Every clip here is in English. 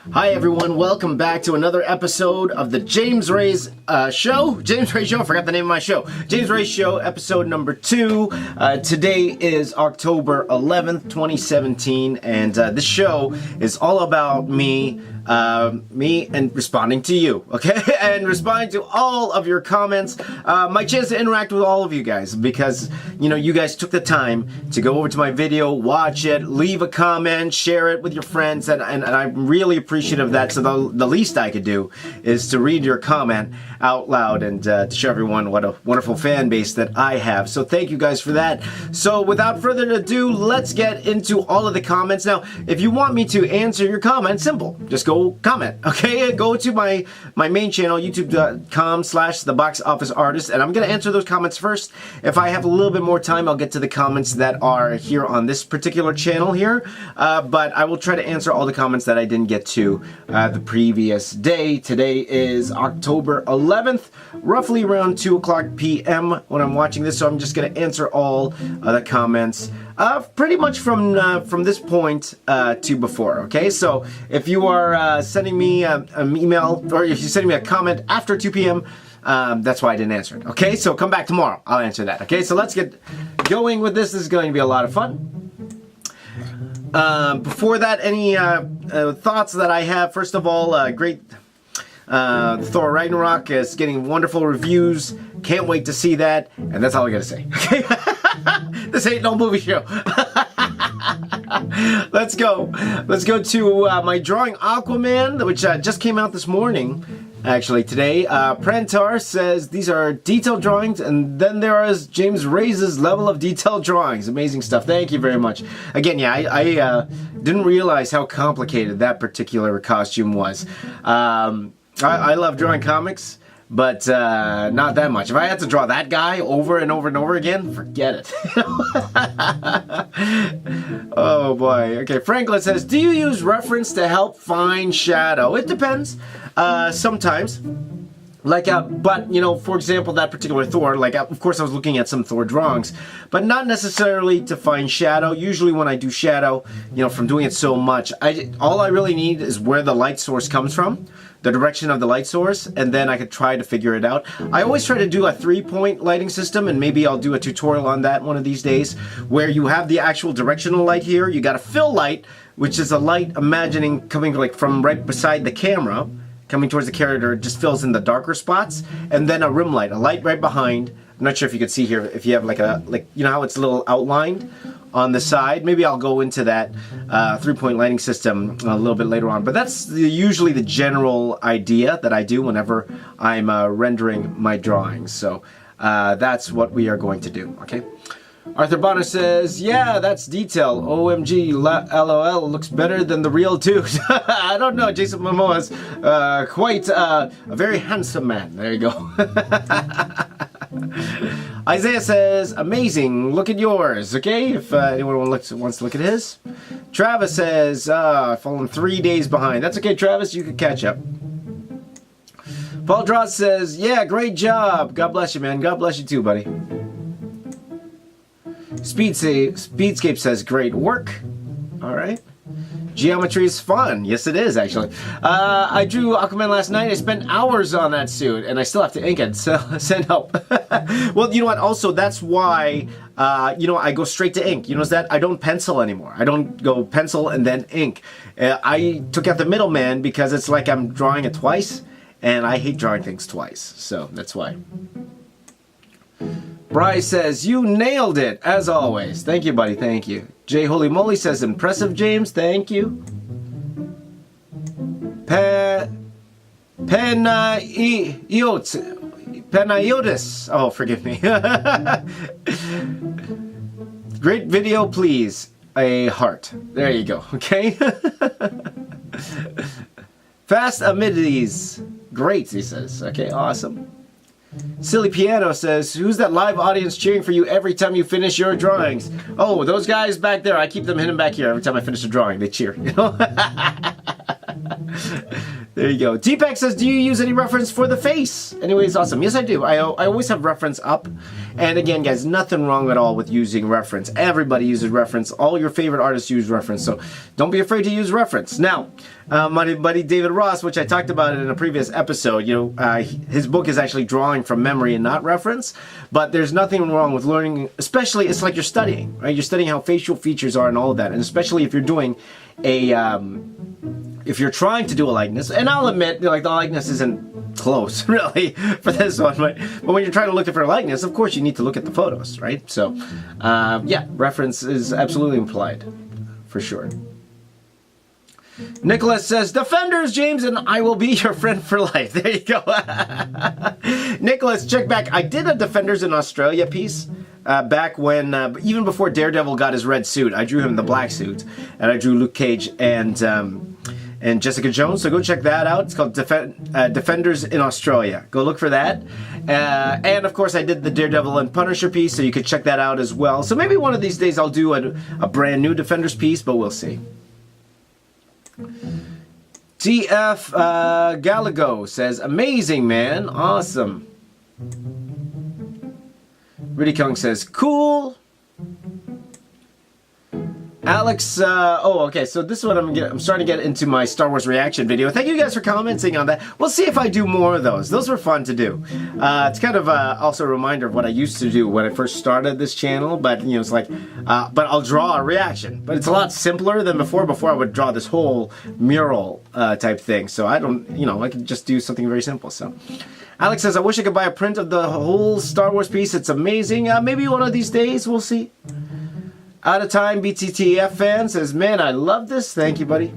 Hi everyone, welcome back to another episode of the James Raiz Show. James Raiz Show, I forgot the name of my show. James Raiz Show, episode number 2. Today is October 11th, 2017, and this show is all about me and responding to you, okay? And responding to all of your comments. My chance to interact with all of you guys because, you know, you guys took the time to go over to my video, watch it, leave a comment, share it with your friends, and I'm really appreciative of that. So the least I could do is to read your comment out loud and to show everyone what a wonderful fan base that I have. So thank you guys for that. So without further ado, let's get into all of the comments. Now, if you want me to answer your comment, simple. Just go comment, okay? Go to my main channel, youtube.com/theboxofficeartist, and I'm going to answer those comments first. If I have a little bit more time, I'll get to the comments that are here on this particular channel here, but I will try to answer all the comments that I didn't get to the previous day. Today is October 11th, roughly around 2:00 p.m. when I'm watching this, so I'm just going to answer all the comments pretty much from this point to before, okay? So if you are sending me an email, or if you're sending me a comment after 2 p.m., that's why I didn't answer it, okay? So come back tomorrow, I'll answer that, okay? So let's get going with this. This is going to be a lot of fun. Before that, any thoughts that I have? First of all, great Thor Ragnarok is getting wonderful reviews. Can't wait to see that, and that's all I gotta say, okay? This ain't no movie show. Let's go to my drawing Aquaman, which just came out this morning, actually today. Prantar says these are detailed drawings, and then there is James Raiz's level of detailed drawings. Amazing stuff. Thank you very much. Again, yeah, I didn't realize how complicated that particular costume was. I love drawing comics, but not that much. If I had to draw that guy over and over and over again, forget it. Oh boy. Okay, Franklin says, do you use reference to help find shadow? It depends. Sometimes. Like, but, you know, for example, that particular Thor, like, of course I was looking at some Thor drawings, but not necessarily to find shadow. Usually when I do shadow, you know, from doing it so much, all I really need is where the light source comes from, the direction of the light source, and then I could try to figure it out. I always try to do a 3-point lighting system, and maybe I'll do a tutorial on that one of these days, where you have the actual directional light here. You got a fill light, which is a light imagining coming like from right beside the camera, coming towards the character, just fills in the darker spots, and then a rim light, a light right behind. I'm not sure if you can see here, if you have like you know how it's a little outlined on the side. Maybe I'll go into that 3-point lighting system a little bit later on. But that's usually the general idea that I do whenever I'm rendering my drawings. So that's what we are going to do, okay? Arthur Bonner says, yeah, that's detail. OMG, LOL, looks better than the real dude. I don't know, Jason Momoa's quite a very handsome man. There you go. Isaiah says, amazing, look at yours, okay? If anyone wants to look at his. Travis says, I've fallen 3 days behind. That's okay, Travis, you can catch up. Paul Dross says, yeah, great job. God bless you, man. God bless you too, buddy. Speedscape says, great work. All right. Geometry is fun. Yes, it is, actually. I drew Aquaman last night. I spent hours on that suit, and I still have to ink it, so send help. Well, you know what? Also, that's why, you know, I go straight to ink. You notice that? I don't pencil anymore. I don't go pencil and then ink. I took out the middleman because it's like I'm drawing it twice, and I hate drawing things twice, so that's why. Bryce says, you nailed it, as always. Thank you, buddy, thank you. Jay Holy Moly says, impressive, James, thank you. Penaiotis. Oh, forgive me. Great video, please. A heart. There you go, okay? Fast amenities. Great, he says. Okay, awesome. Silly Piano says, who's that live audience cheering for you every time you finish your drawings? Oh, those guys back there. I keep them hidden back here every time I finish a drawing. They cheer, you know? There you go. T-Pack says, do you use any reference for the face? Anyways, awesome. Yes, I do. I always have reference up, And again, guys, nothing wrong at all with using reference. Everybody uses reference. All your favorite artists use reference, so don't be afraid to use reference. Now, my buddy David Ross, which I talked about in a previous episode, his book is actually drawing from memory and not reference, but there's nothing wrong with learning, especially, it's like you're studying, right? You're studying how facial features are and all of that, and especially if you're doing if you're trying to do a likeness, and I'll admit, like, the likeness isn't close, really, for this one, but when you're trying to look for a likeness, of course, you need to look at the photos, right? So, yeah, reference is absolutely implied, for sure. Nicholas says, Defenders, James, and I will be your friend for life. There you go. Nicholas, check back. I did a Defenders in Australia piece back when, even before Daredevil got his red suit. I drew him in the black suit, and I drew Luke Cage and Jessica Jones. So go check that out. It's called Defenders in Australia. Go look for that. And of course, I did the Daredevil and Punisher piece, so you could check that out as well. So maybe one of these days I'll do a brand new Defenders piece, but we'll see. TF Galago says, amazing, man. Awesome. Riddy Kong says, cool. Alex, okay, so this is what I'm starting to get into my Star Wars reaction video. Thank you guys for commenting on that. We'll see if I do more of those. Those were fun to do. It's kind of also a reminder of what I used to do when I first started this channel, but, it's like, but I'll draw a reaction. But it's a lot simpler than before. Before I would draw this whole mural type thing. So I don't, I could just do something very simple, so. Alex says, I wish I could buy a print of the whole Star Wars piece. It's amazing. Maybe one of these days, we'll see. Out of Time BTTF fan says, man, I love this. Thank you, buddy.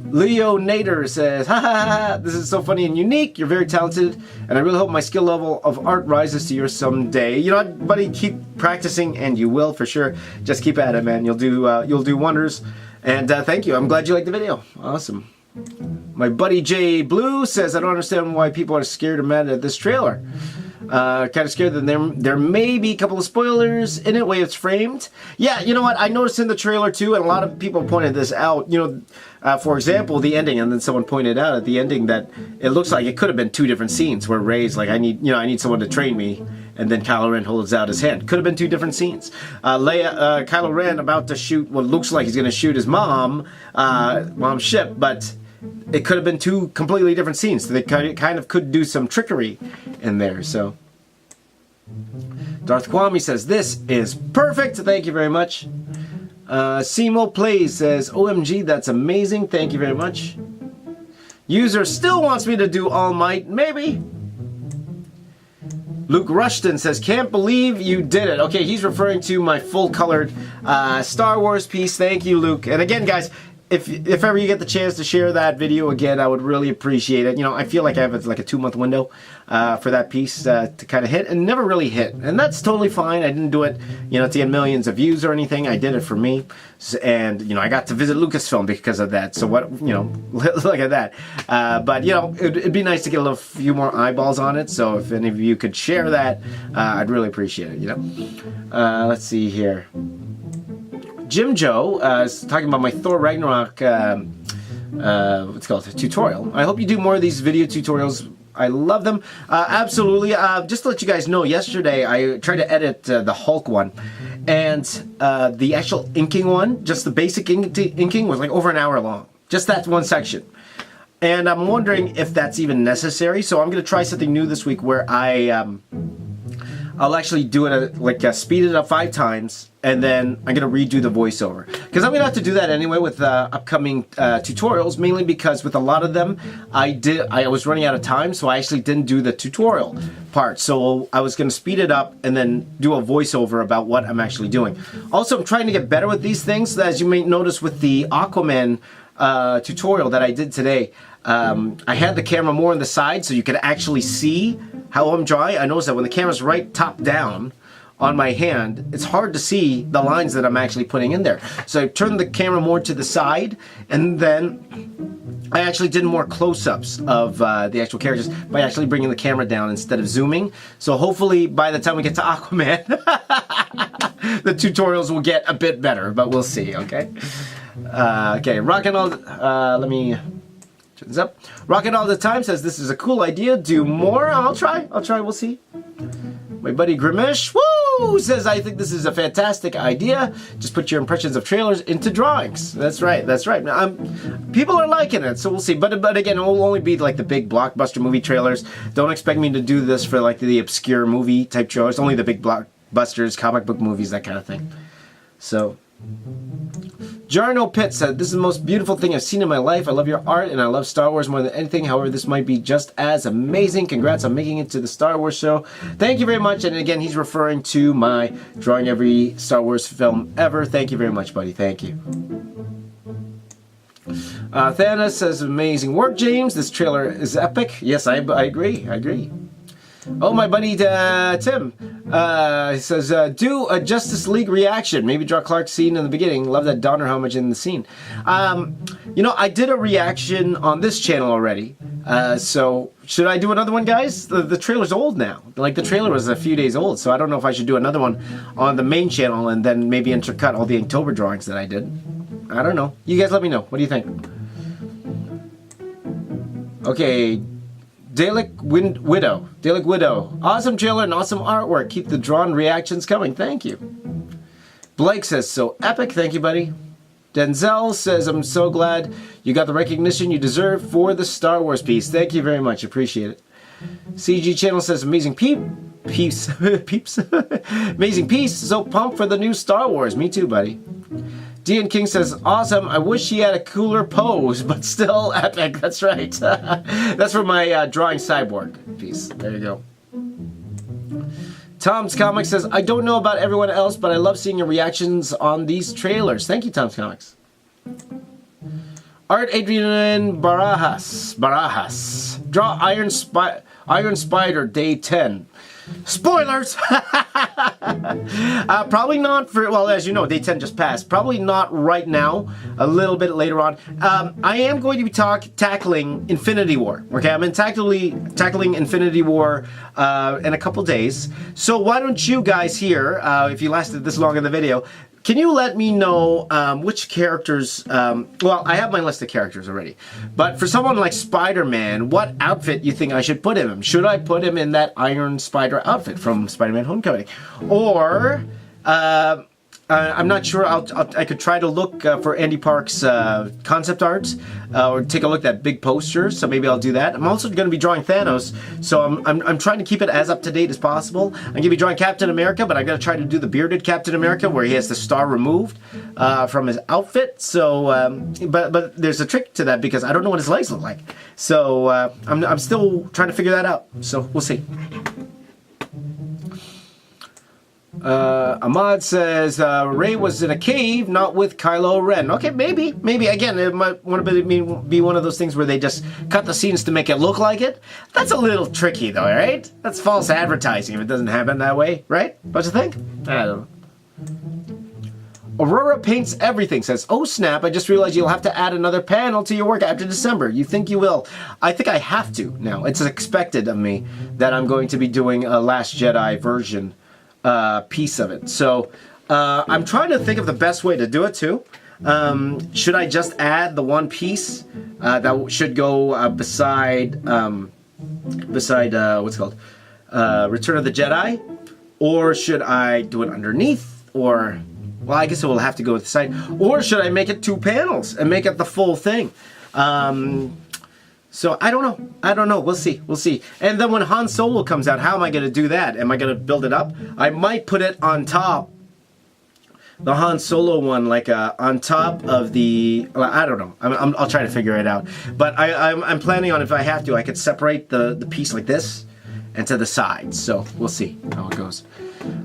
Leo Nader says, ha ha ha, this is so funny and unique. You're very talented, and I really hope my skill level of art rises to yours someday. You know what, buddy? Keep practicing, and you will for sure. Just keep at it, man. You'll do wonders. And thank you. I'm glad you liked the video. Awesome. My buddy Jay Blue says, I don't understand why people are scared or mad at this trailer. Kind of scared that there may be a couple of spoilers in it, way it's framed. Yeah, you know what? I noticed in the trailer too, and a lot of people pointed this out. For example, the ending, and then someone pointed out at the ending that it looks like it could have been two different scenes where Rai's like, I need someone to train me, and then Kylo Ren holds out his hand. Could have been two different scenes. Kylo Ren about to shoot what looks like he's going to shoot his mom's ship, but it could have been two completely different scenes. So they kind of could do some trickery in there. So Darth Kwame says, this is perfect. Thank you very much. Simo Plays says, OMG, that's amazing. Thank you very much. User still wants me to do All Might. Maybe. Luke Rushton says, can't believe you did it. Okay, he's referring to my full-colored Star Wars piece. Thank you, Luke. And again, guys, if ever you get the chance to share that video again, I would really appreciate it. I feel like I have like a 2-month window for that piece to kind of hit, and never really hit. And that's totally fine. I didn't do it, to get millions of views or anything. I did it for me. And, I got to visit Lucasfilm because of that. So what, look at that. But, it'd be nice to get a few more eyeballs on it. So if any of you could share that, I'd really appreciate it, Let's see here. Jim Joe is talking about my Thor Ragnarok, what's it called, tutorial. I hope you do more of these video tutorials. I love them. Absolutely. Just to let you guys know, yesterday I tried to edit the Hulk one, and the actual inking one, just the basic inking, was like over an hour long. Just that one section. And I'm wondering if that's even necessary. So I'm going to try something new this week where I'll actually do it speed it up 5 times, and then I'm going to redo the voiceover. Because I'm going to have to do that anyway with upcoming tutorials, mainly because with a lot of them, I was running out of time, so I actually didn't do the tutorial part. So I was going to speed it up and then do a voiceover about what I'm actually doing. Also, I'm trying to get better with these things. As you may notice with the Aquaman tutorial that I did today, I had the camera more on the side so you could actually see how I'm drawing. I noticed that when the camera's right top down on my hand, it's hard to see the lines that I'm actually putting in there. So I turned the camera more to the side, and then I actually did more close-ups of the actual characters by actually bringing the camera down instead of zooming. So hopefully by the time we get to Aquaman, the tutorials will get a bit better, but we'll see, okay? Okay, rockin' all, let me... Turns up. Rocket All the Time says, this is a cool idea. Do more. I'll try. We'll see. My buddy Grimish, woo, says, I think this is a fantastic idea. Just put your impressions of trailers into drawings. That's right, that's right. Now, people are liking it, so we'll see. But again, it will only be like the big blockbuster movie trailers. Don't expect me to do this for like the obscure movie type trailers. Only the big blockbusters, comic book movies, that kind of thing. So... Jarno Pitt said, this is the most beautiful thing I've seen in my life. I love your art and I love Star Wars more than anything. However, this might be just as amazing. Congrats on making it to the Star Wars show. Thank you very much. And again, he's referring to my drawing every Star Wars film ever. Thank you very much, buddy. Thank you. Thanos says, amazing work, James. This trailer is epic. Yes, I agree. I agree. Oh, my buddy Tim. He says, do a Justice League reaction. Maybe draw Clark's scene in the beginning. Love that Donner homage in the scene. You know, I did a reaction on this channel already. So, should I do another one, guys? The trailer's old now. Like, the trailer was a few days old, so I don't know if I should do another one on the main channel and then maybe intercut all the Inktober drawings that I did. I don't know. You guys let me know. What do you think? Okay. Dalek Widow. Awesome trailer and awesome artwork. Keep the drawn reactions coming. Thank you. Blake says, so epic. Thank you, buddy. Denzel says, I'm so glad you got the recognition you deserve for the Star Wars piece. Thank you very much. Appreciate it. CG Channel says, amazing peeps. Amazing piece. So pumped for the new Star Wars. Me too, buddy. Dean King says, awesome. I wish he had a cooler pose, but still epic. That's right. That's for my drawing cyborg piece. There you go. Tom's Comics says, I don't know about everyone else, but I love seeing your reactions on these trailers. Thank you, Tom's Comics. Art Adrian Barajas. Draw Iron Spider Day 10. Spoilers! Probably not for, well, as you know, Day 10 just passed. Probably not right now, a little bit later on. I am going to be tackling Infinity War. Okay, I'm tackling Infinity War in a couple days. So why don't you guys here, if you lasted this long in the video, can you let me know which characters, well, I have my list of characters already, but for someone like Spider-Man, what outfit you think I should put him in? Should I put him in that Iron Spider outfit from Spider-Man Homecoming? Or, I'm not sure, I could try to look for Andy Park's concept art, or take a look at that big poster, so maybe I'll do that. I'm also going to be drawing Thanos, so I'm trying to keep it as up to date as possible. I'm going to be drawing Captain America, but I'm going to try to do the bearded Captain America, where he has the star removed from his outfit. So, but there's a trick to that, because I don't know what his legs look like. So, I'm still trying to figure that out, so we'll see. Ahmad says, Rey was in a cave, not with Kylo Ren. Okay, maybe. Again, it might want to be one of those things where they just cut the scenes to make it look like it. That's a little tricky, though, right? That's false advertising if it doesn't happen that way, right? Don't you think? I don't know. Aurora Paints Everything says, oh snap, I just realized you'll have to add another panel to your work after December. You think you will? I think I have to now. It's expected of me that I'm going to be doing a Last Jedi version piece of it. So I'm trying to think of the best way to do it too. Should I just add the one piece that should go beside what's it called, Return of the Jedi, or should I do it underneath? Or, well, I guess it will have to go with the side. Or should I make it 2 panels and make it the full thing? So I don't know. We'll see. And then when Han Solo comes out, how am I going to do that? Am I going to build it up? I might put it on top, the Han Solo one, like on top of the. Well, I don't know. I'll try to figure it out. But I'm planning on, if I have to, I could separate the piece like this and to the sides. So we'll see how it goes.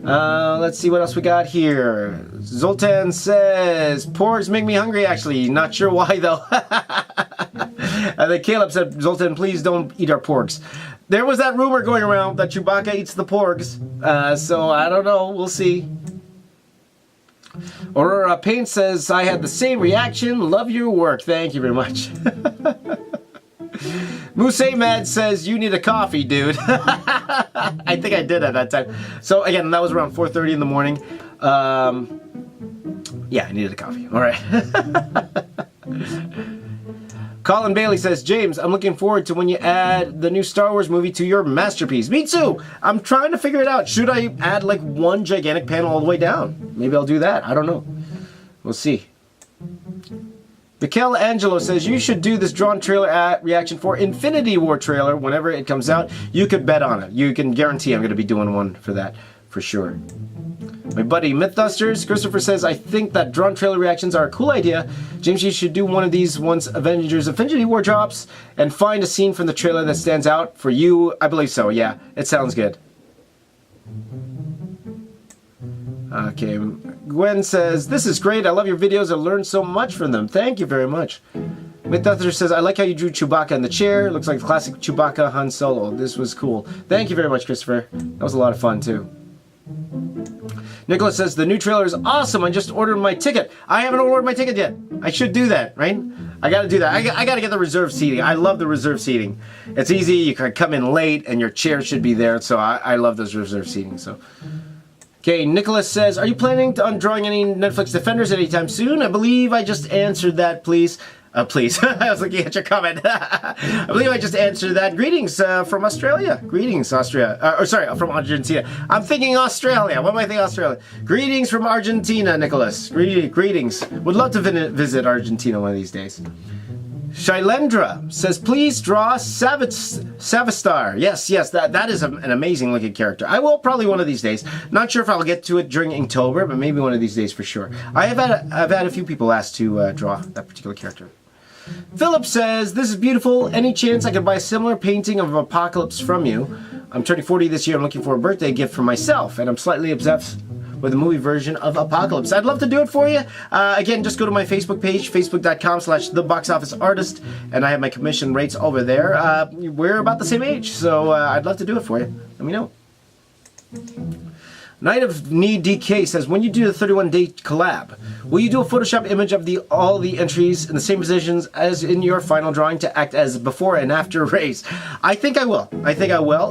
Let's see what else we got here. Zoltan says, porgs make me hungry, actually. Not sure why, though. Then Caleb said, Zoltan, please don't eat our porgs. There was that rumor going around that Chewbacca eats the porgs. So I don't know. We'll see. Aurora Payne says, I had the same reaction. Love your work. Thank you very much. Moose Mad says, you need a coffee, dude. I think I did at that time. So again, that was around 4:30 in the morning. Yeah, I needed a coffee. All right. Colin Bailey says, James, I'm looking forward to when you add the new Star Wars movie to your masterpiece. Me too. I'm trying to figure it out. Should I add like one gigantic panel all the way down? Maybe I'll do that. I don't know. We'll see. Michael Angelo says, you should do this drawn trailer reaction for Infinity War trailer whenever it comes out. You could bet on it. You can guarantee I'm going to be doing one for that, for sure. My buddy Mythbusters, Christopher says, I think that drawn trailer reactions are a cool idea. James, you should do one of these once Avengers Infinity War drops and find a scene from the trailer that stands out for you. I believe so, yeah. It sounds good. Okay, Gwen says, this is great. I love your videos. I learned so much from them. Thank you very much. Mythbusters says, I like how you drew Chewbacca in the chair. It looks like the classic Chewbacca Han Solo. This was cool. Thank you very much, Christopher. That was a lot of fun, too. Nicholas says, the new trailer is awesome. I just ordered my ticket. I haven't ordered my ticket yet. I should do that, right? I gotta do that. I gotta get the reserved seating. I love the reserved seating. It's easy. You can come in late and your chair should be there. So I love those reserved seating. So, okay, Nicholas says, are you planning on drawing any Netflix Defenders anytime soon? I believe I just answered that, please. Please. I was looking at your comment. I believe I just answered that. Greetings from Australia. Greetings, Austria. Sorry, from Argentina. I'm thinking Australia. What am I thinking Australia? Greetings from Argentina, Nicholas. Greetings. Would love to visit Argentina one of these days. Shailendra says, please draw Savistar. Yes, that is an amazing looking character. I will probably one of these days. Not sure if I'll get to it during Inktober, but maybe one of these days for sure. I've had a few people ask to draw that particular character. Philip says, this is beautiful. Any chance I could buy a similar painting of Apocalypse from you? I'm turning 40 this year. I'm looking for a birthday gift for myself, and I'm slightly obsessed with the movie version of Apocalypse. I'd love to do it for you. Again, just go to my Facebook page, facebook.com/theboxofficeartist, and I have my commission rates over there. We're about the same age, so I'd love to do it for you. Let me know. Night of Need DK says, when you do the 31-day collab, will you do a Photoshop image of all the entries in the same positions as in your final drawing to act as before and after Raiz? I think I will.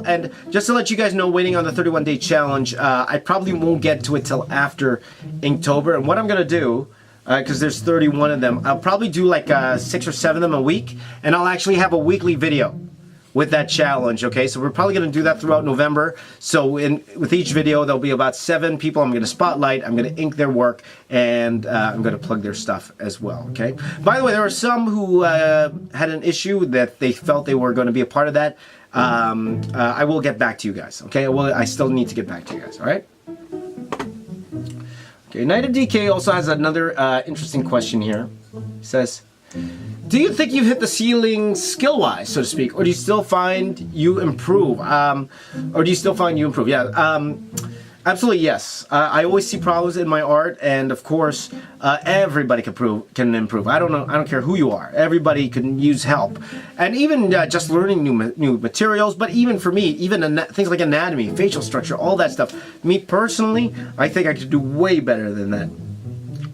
And just to let you guys know, waiting on the 31-day challenge, I probably won't get to it till after Inktober. And what I'm going to do, because there's 31 of them, I'll probably do like 6 or 7 of them a week, and I'll actually have a weekly video with that challenge, okay? So we're probably going to do that throughout November. So with each video, there'll be about 7 people I'm going to spotlight, I'm going to ink their work, and I'm going to plug their stuff as well, okay? By the way, there were some who had an issue that they felt they were going to be a part of that. I will get back to you guys, okay? I still need to get back to you guys, all right? Okay, Night of DK also has another interesting question here. He says, do you think you've hit the ceiling skill-wise, so to speak, or do you still find you improve? Yeah, absolutely yes. I always see problems in my art, and of course, everybody can improve. I don't care who you are. Everybody can use help, and even just learning new materials. But even for me, even things like anatomy, facial structure, all that stuff. Me personally, I think I could do way better than that.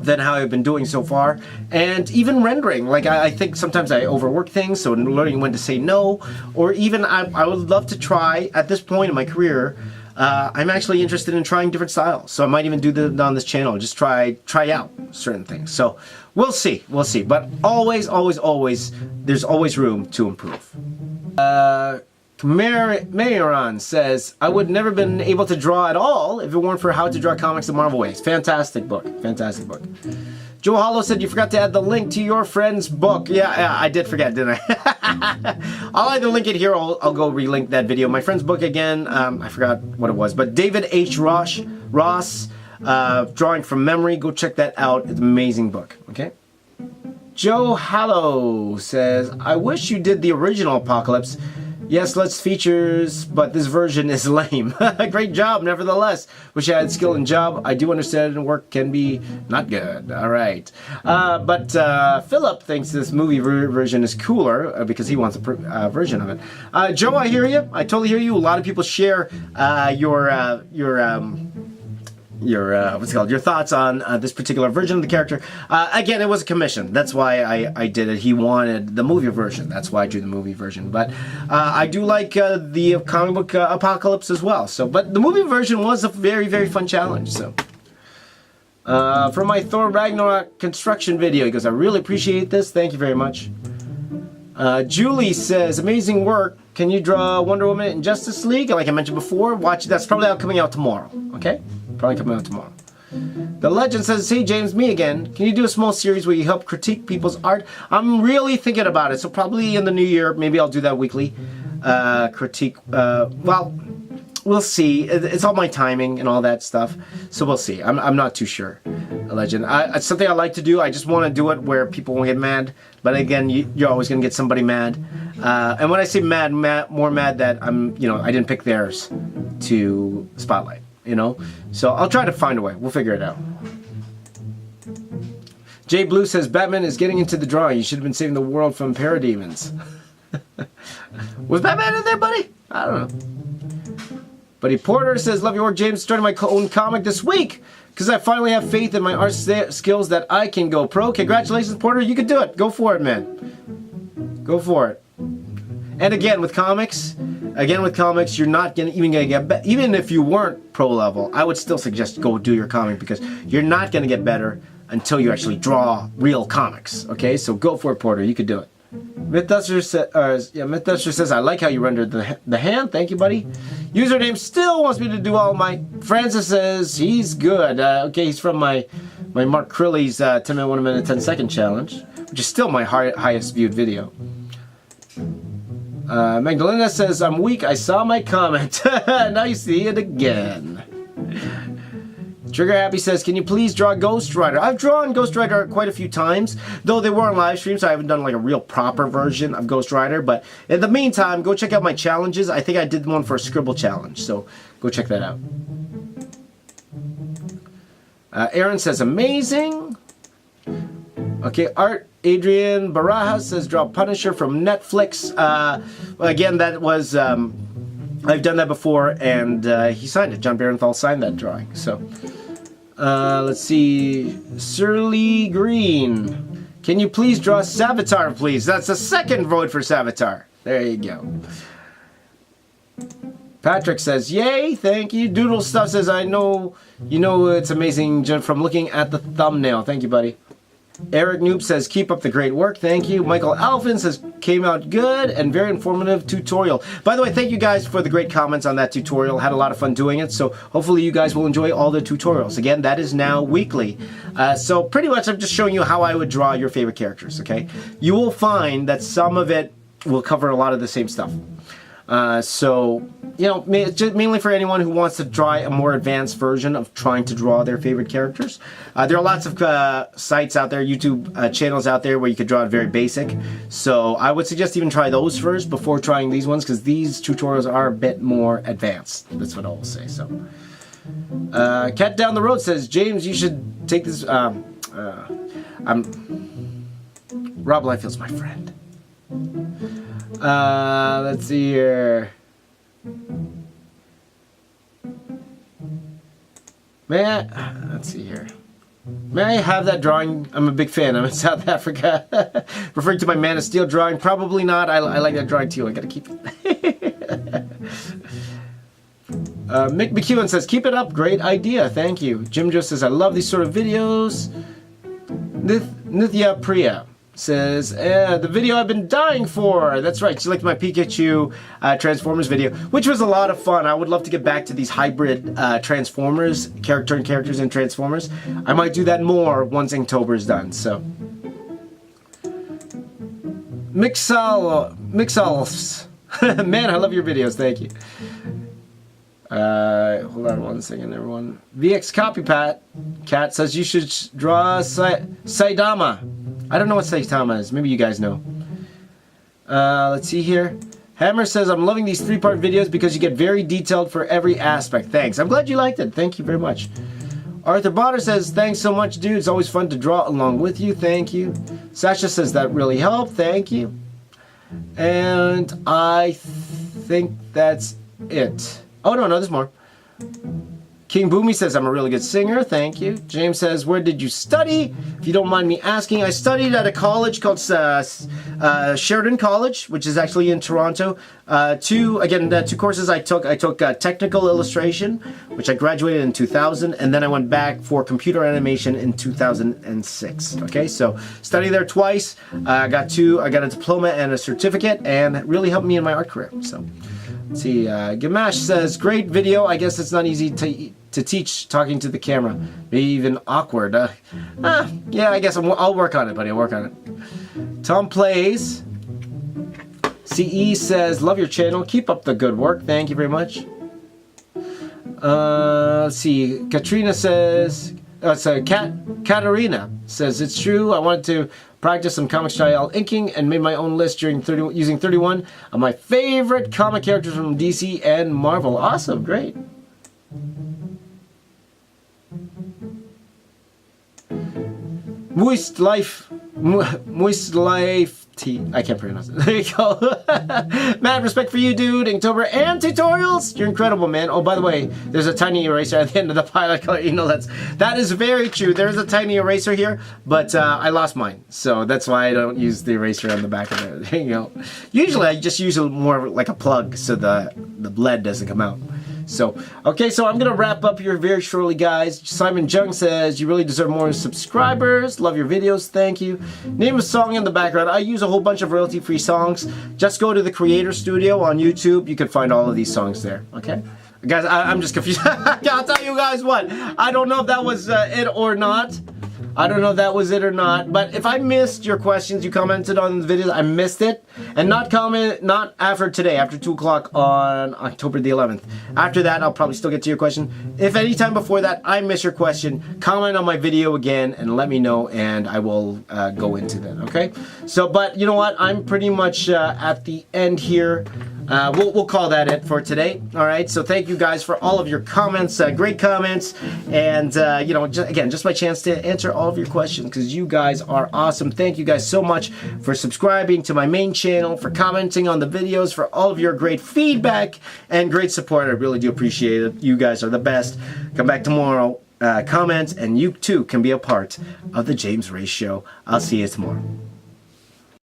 Than how I've been doing so far, and even rendering. Like I think sometimes I overwork things, so learning when to say no, or even I would love to try at this point in my career. I'm actually interested in trying different styles, so I might even do that on this channel. Just try out certain things. So we'll see. But always, there's always room to improve. Mayoron says, I would never been able to draw at all if it weren't for How to Draw Comics the Marvel Ways. Fantastic book. Joe Hollow said, you forgot to add the link to your friend's book. Yeah, I did forget, didn't I? I'll either link it here or I'll go relink that video. My friend's book again, I forgot what it was, but David H. Ross, Drawing from Memory. Go check that out. It's an amazing book, okay? Joe Hallow says, I wish you did the original Apocalypse. Yes, less features, but this version is lame. Great job, nevertheless. Wish I had skill in job. I do understand and work can be not good. All right. But Philip thinks this movie version is cooler because he wants a version of it. Joe, I hear you. I totally hear you. A lot of people share your thoughts on this particular version of the character. Again, it was a commission. That's why I did it. He wanted the movie version. That's why I drew the movie version. But I do like the comic book Apocalypse as well. So, but the movie version was a very, very fun challenge. So, from my Thor Ragnarok construction video, he goes, I really appreciate this. Thank you very much. Julie says, amazing work. Can you draw Wonder Woman in Justice League? Like I mentioned before, watch. That's probably coming out tomorrow. Okay? Probably coming out tomorrow. The Legend says, hey James, me again. Can you do a small series where you help critique people's art? I'm really thinking about it. So probably in the new year, maybe I'll do that weekly. Critique. Well, we'll see. It's all my timing and all that stuff. So we'll see. I'm not too sure. Legend. It's something I like to do. I just want to do it where people won't get mad. But again, you're always going to get somebody mad. And when I say mad, more mad that I didn't pick theirs to spotlight. So I'll try to find a way. We'll figure it out. Jay Blue says, Batman is getting into the drawing. You should have been saving the world from parademons. Was Batman in there, buddy? I don't know. Buddy Porter says, love your work, James. Starting my own comic this week because I finally have faith in my art skills that I can go pro. Congratulations, Porter. You can do it. Go for it, man. Go for it. And again, with comics, you're not even going to get better. Even if you weren't pro level, I would still suggest go do your comic because you're not going to get better until you actually draw real comics. Okay, so go for it, Porter. You could do it. Mythduster says, I like how you rendered the hand. Thank you, buddy. Username still wants me to do all my... Francis says he's good. Okay, he's from my Mark Crilly's 10 minute, 1 minute, 10 second challenge, which is still my highest viewed video. Magdalena says, I'm weak. I saw my comment. Now you see it again. Trigger Happy says, can you please draw Ghost Rider? I've drawn Ghost Rider quite a few times, though they were on live stream, so I haven't done like a real proper version of Ghost Rider. But in the meantime, go check out my challenges. I think I did one for a Scribble challenge, so go check that out. Aaron says, amazing. Okay, Art Adrian Baraja says, draw Punisher from Netflix. Again, that was... I've done that before, and he signed it. John Barenthal signed that drawing. So, let's see. Surly Green. Can you please draw Savitar, please? That's the second vote for Savitar. There you go. Patrick says, yay, thank you. Doodle Stuff says, I know, it's amazing from looking at the thumbnail. Thank you, buddy. Eric Noob says, keep up the great work. Thank you. Michael Alvin says, came out good and very informative tutorial. By the way, thank you guys for the great comments on that tutorial. Had a lot of fun doing it. So hopefully you guys will enjoy all the tutorials. Again, that is now weekly. So pretty much I'm just showing you how I would draw your favorite characters, okay? You will find that some of it will cover a lot of the same stuff. So, mainly for anyone who wants to try a more advanced version of trying to draw their favorite characters. There are lots of sites out there, YouTube channels out there where you could draw it very basic. So I would suggest even try those first before trying these ones because these tutorials are a bit more advanced. That's what I will say. So, Cat Down the Road says, James, you should take this. Rob Liefeld's my friend. Let's see here. Let's see here. May I have that drawing? I'm a big fan. I'm in South Africa. Referring to my Man of Steel drawing? Probably not. I like that drawing too. I gotta keep it. Mick McEwen says, keep it up. Great idea. Thank you. Jim Joe says, I love these sort of videos. Nithya Priya says, the video I've been dying for. That's right, she liked my Pikachu Transformers video, which was a lot of fun. I would love to get back to these hybrid Transformers, characters in Transformers. I might do that more once Inktober is done, so. Mixals. Man, I love your videos, thank you. Hold on one second, everyone. VX Copycat says you should draw Saitama. I don't know what Saitama is. Maybe you guys know. Let's see here. Hammer says, I'm loving these 3-part videos because you get very detailed for every aspect. Thanks. I'm glad you liked it. Thank you very much. Arthur Botter says, thanks so much, dude. It's always fun to draw along with you. Thank you. Sasha says, that really helped. Thank you. And I think that's it. Oh, no, there's more. King Boomy says, I'm a really good singer. Thank you. James says, where did you study? If you don't mind me asking, I studied at a college called Sheridan College, which is actually in Toronto. Two courses I took. I took technical illustration, which I graduated in 2000, and then I went back for computer animation in 2006. Okay, so studied there twice. I got a diploma and a certificate, and it really helped me in my art career. So, let's see. Gamash says, great video. I guess it's not easy to teach talking to the camera. Maybe even awkward. Yeah, I guess I'll work on it, buddy. I'll work on it. Tom Plays. CE says, love your channel. Keep up the good work. Thank you very much. Let's see. Katrina says, Katarina says, it's true. I wanted to practice some comic style inking and made my own list using 31 of my favorite comic characters from DC and Marvel. Awesome. Great. Moist Life T. I can't pronounce it. There you go. Mad respect for you, dude. Inktober and tutorials. You're incredible, man. Oh, by the way, there's a tiny eraser at the end of the pilot color. You know, that is very true. There is a tiny eraser here, but I lost mine. So that's why I don't use the eraser on the back of it. There you go. Usually I just use it more like a plug so the lead doesn't come out. So, okay, so I'm going to wrap up here very shortly, guys. Simon Jung says, you really deserve more subscribers. Love your videos. Thank you. Name a song in the background. I use a whole bunch of royalty-free songs. Just go to the Creator Studio on YouTube. You can find all of these songs there, okay? Guys, I'm just confused. I'll tell you guys what. I don't know if that was it or not. I don't know if that was it or not, but if I missed your questions, you commented on the videos, I missed it, and not after today, after 2 o'clock on October the 11th. After that, I'll probably still get to your question. If any time before that I miss your question, comment on my video again and let me know, and I will go into that, okay? So, but you know what? I'm pretty much at the end here. We'll call that it for today. All right. So thank you guys for all of your comments, great comments, and you know, just my chance to answer all of your questions because you guys are awesome. Thank you guys so much for subscribing to my main channel, for commenting on the videos, for all of your great feedback and great support. I really do appreciate it. You guys are the best. Come back tomorrow, comment, and you too can be a part of the James Raiz Show. I'll see you tomorrow.